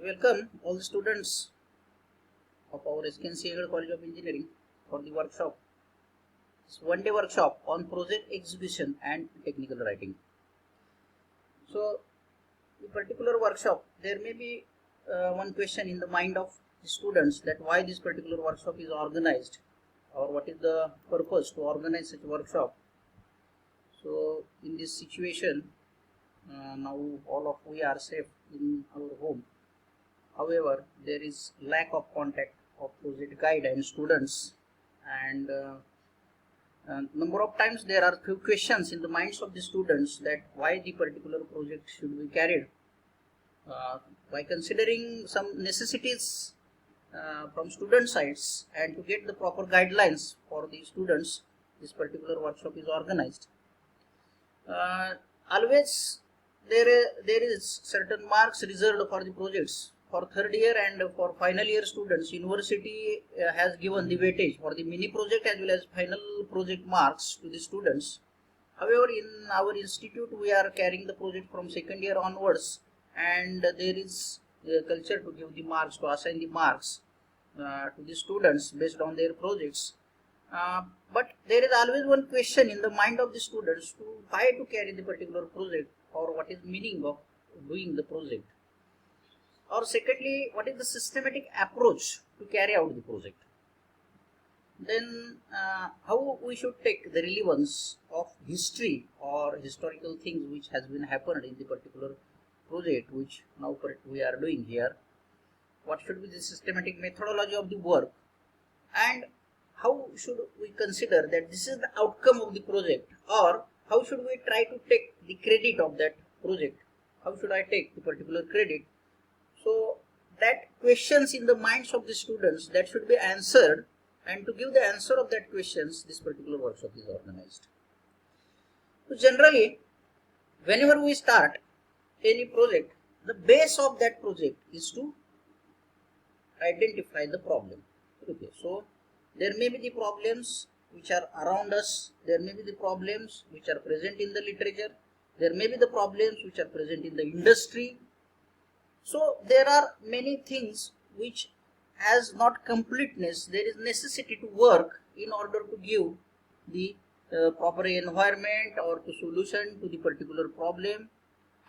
welcome all the students of our SKNC College of Engineering for the workshop. It's one-day workshop on project execution and technical writing. So, the particular workshop, there may be one question in the mind of the students that why this particular workshop is organized or what is the purpose to organize such a workshop. So, in this situation, now all of we are safe in our home. However, there is lack of contact of project guide and students, and number of times there are few questions in the minds of the students that why the particular project should be carried. By considering some necessities from student sides and to get the proper guidelines for the students, this particular workshop is organized. Always there is certain marks reserved for the projects. For third year and for final year students, university has given the weightage for the mini project as well as final project marks to the students. However, in our institute we are carrying the project from second year onwards, and there is a culture to give the marks, to assign the marks to the students based on their projects. But there is always one question in the mind of the students to why to carry the particular project or what is meaning of doing the project. Or secondly, what is the systematic approach to carry out the project? Then how we should take the relevance of history or historical things which has been happened in the particular project which now we are doing here. What should be the systematic methodology of the work, and how should we consider that this is the outcome of the project, or how should we try to take the credit of that project? How should I take the particular credit? So that questions in the minds of the students that should be answered, and to give the answer of that questions, this particular workshop is organized. So generally, whenever we start any project, the base of that project is to identify the problem. Okay, so there may be the problems which are around us, there may be the problems which are present in the literature, there may be the problems which are present in the industry. So there are many things which has not completeness. There is necessity to work in order to give the proper environment or to solution to the particular problem,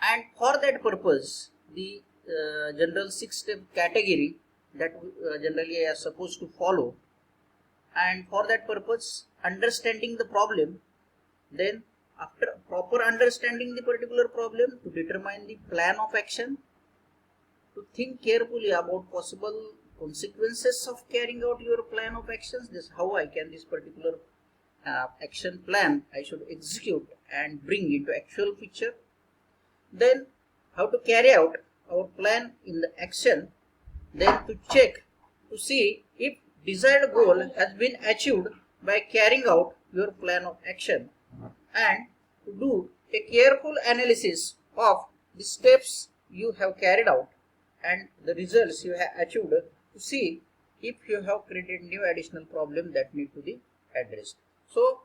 and for that purpose the general 6-step category that generally are supposed to follow, and for that purpose understanding the problem, then after proper understanding the particular problem, to determine the plan of action, to think carefully about possible consequences of carrying out your plan of actions. This how I can this particular action plan I should execute and bring into actual picture. Then how to carry out our plan in the action. Then to check to see if desired goal has been achieved by carrying out your plan of action, and to do a careful analysis of the steps you have carried out and the results you have achieved, to see if you have created new additional problem that need to be addressed. So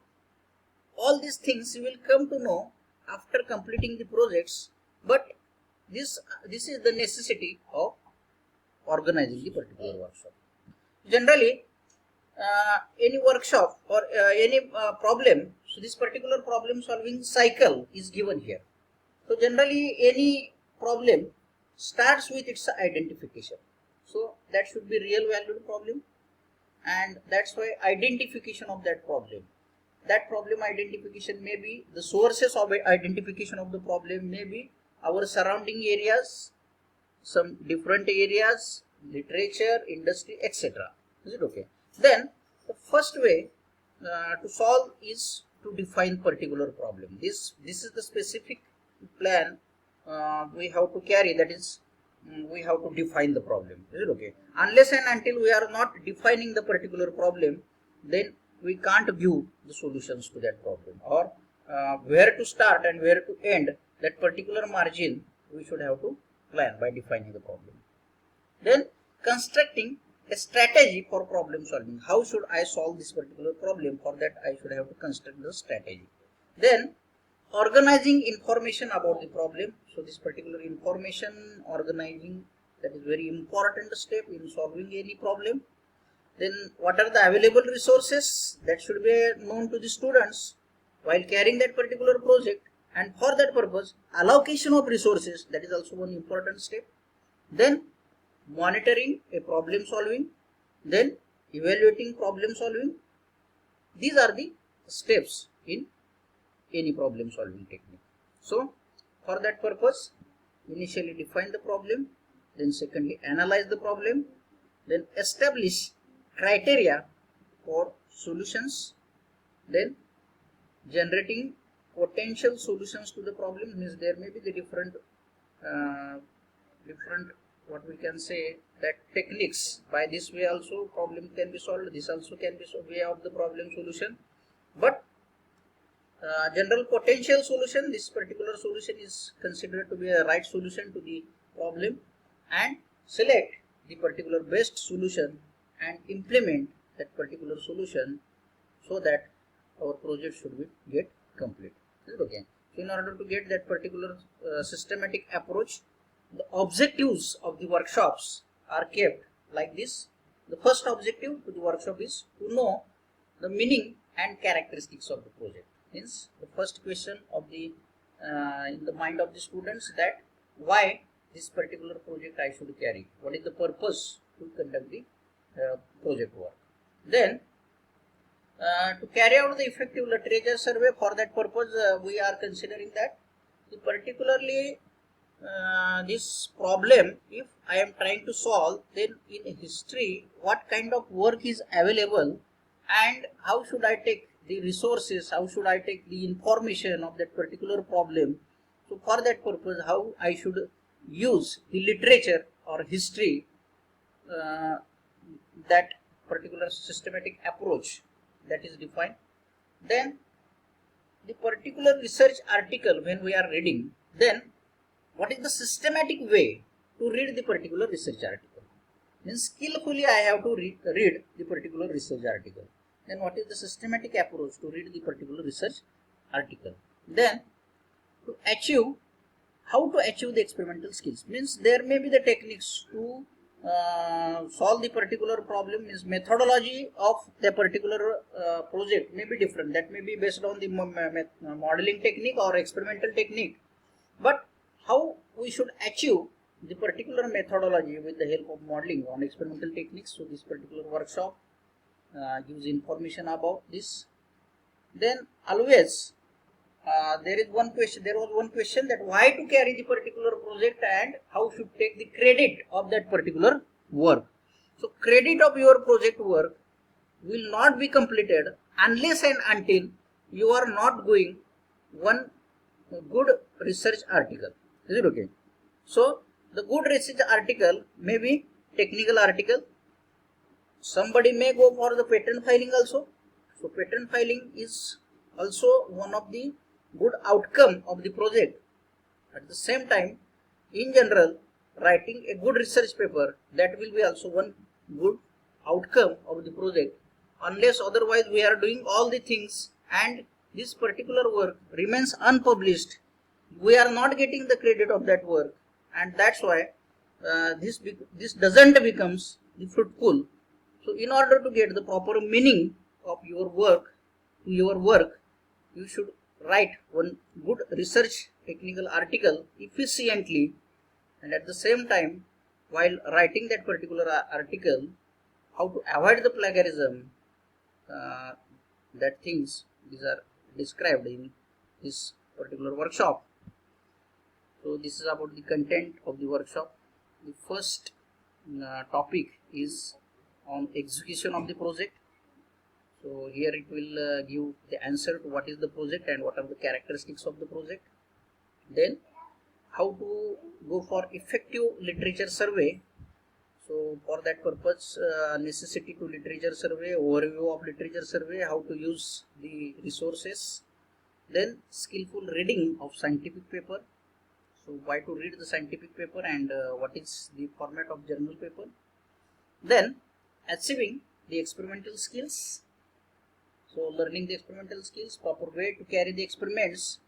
all these things you will come to know after completing the projects, but this is the necessity of organizing the particular workshop. Generally any workshop or any problem, so this particular problem solving cycle is given here. So generally any problem starts with its identification. So that should be real valued problem, and that's why identification of that problem. That problem identification may be the sources of identification of the problem, may be our surrounding areas, some different areas, literature, industry, etc. Is it okay? Then the first way to solve is to define particular problem. This is the specific plan we have to carry, that is we have to define the problem. Is it okay? Unless and until we are not defining the particular problem, then we can't give the solutions to that problem, or where to start and where to end that particular margin we should have to plan by defining the problem. Then constructing a strategy for problem solving. How should I solve this particular problem? For that I should have to construct the strategy. Then organizing information about the problem. So this particular information, organizing That is very important step in solving any problem. Then what are the available resources that should be known to the students while carrying that particular project, and for that purpose allocation of resources, that is also one important step. Then monitoring a problem solving, then evaluating problem solving. These are the steps in any problem solving technique. So for that purpose, initially define the problem, then secondly analyze the problem, then establish criteria for solutions, then generating potential solutions to the problem. Means there may be the different what we can say that techniques. By this way also problem can be solved, this also can be way of the problem solution, but general potential solution, this particular solution is considered to be a right solution to the problem, and select the particular best solution and implement that particular solution so that our project should be get complete. Okay. So in order to get that particular systematic approach, the objectives of the workshops are kept like this. The first objective to the workshop is to know the meaning and characteristics of the project. Means the first question of the in the mind of the students, that why this particular project I should carry, what is the purpose to conduct the project work. Then to carry out the effective literature survey, for that purpose we are considering that the particularly this problem, if I am trying to solve, then in history what kind of work is available and how should I take the resources, how should I take the information of that particular problem. So for that purpose, how I should use the literature or history, that particular systematic approach, that is defined. Then the particular research article when we are reading, then what is the systematic way to read the particular research article. Means skillfully I have to read the particular research article. Then what is the systematic approach to read the particular research article. Then to achieve, how to achieve the experimental skills. Means there may be the techniques to solve the particular problem. Is methodology of the particular project may be different. That may be based on the modeling technique or experimental technique. But how we should achieve the particular methodology with the help of modeling on experimental techniques. So this particular workshop gives information about this. Then always there was one question that why to carry the particular project and how should take the credit of that particular work. So credit of your project work will not be completed unless and until you are not going one good research article. Is it okay? So the good research article may be technical article. Somebody may go for the patent filing also. So patent filing is also one of the good outcome of the project. At the same time, in general, writing a good research paper, that will be also one good outcome of the project. Unless otherwise we are doing all the things and this particular work remains unpublished, we are not getting the credit of that work, and that's why this doesn't becomes the fruitful. So in order to get the proper meaning of your work, you should write one good research technical article efficiently, and at the same time while writing that particular article, how to avoid the plagiarism, that things these are described in this particular workshop. So this is about the content of the workshop. The first topic is on execution of the project. So here it will give the answer to what is the project and what are the characteristics of the project. Then how to go for effective literature survey. So for that purpose, necessity to literature survey, overview of literature survey, how to use the resources. Then skillful reading of scientific paper. So why to read the scientific paper and what is the format of journal paper. Then achieving the experimental skills. So learning the experimental skills, proper way to carry the experiments,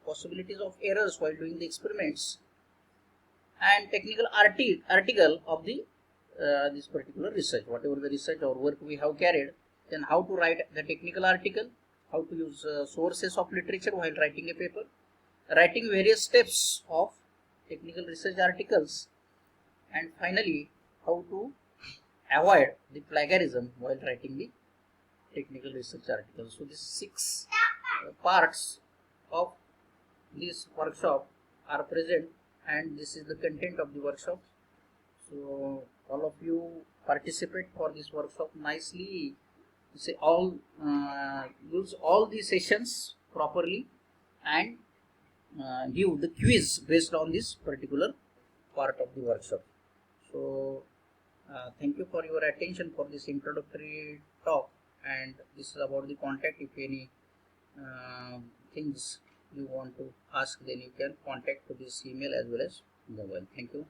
possibilities of errors while doing the experiments, and technical article of the this particular research, whatever the research or work we have carried. Then how to write the technical article, how to use sources of literature while writing a paper, writing various steps of technical research articles, and finally how to avoid the plagiarism while writing the technical research articles. So these 6 parts of this workshop are present, and this is the content of the workshop. So all of you participate for this workshop nicely. Say all use all the sessions properly, and give the quiz based on this particular part of the workshop. So thank you for your attention for this introductory talk, and this is about the contact. If any things you want to ask, then you can contact to this email as well as mobile. Thank you.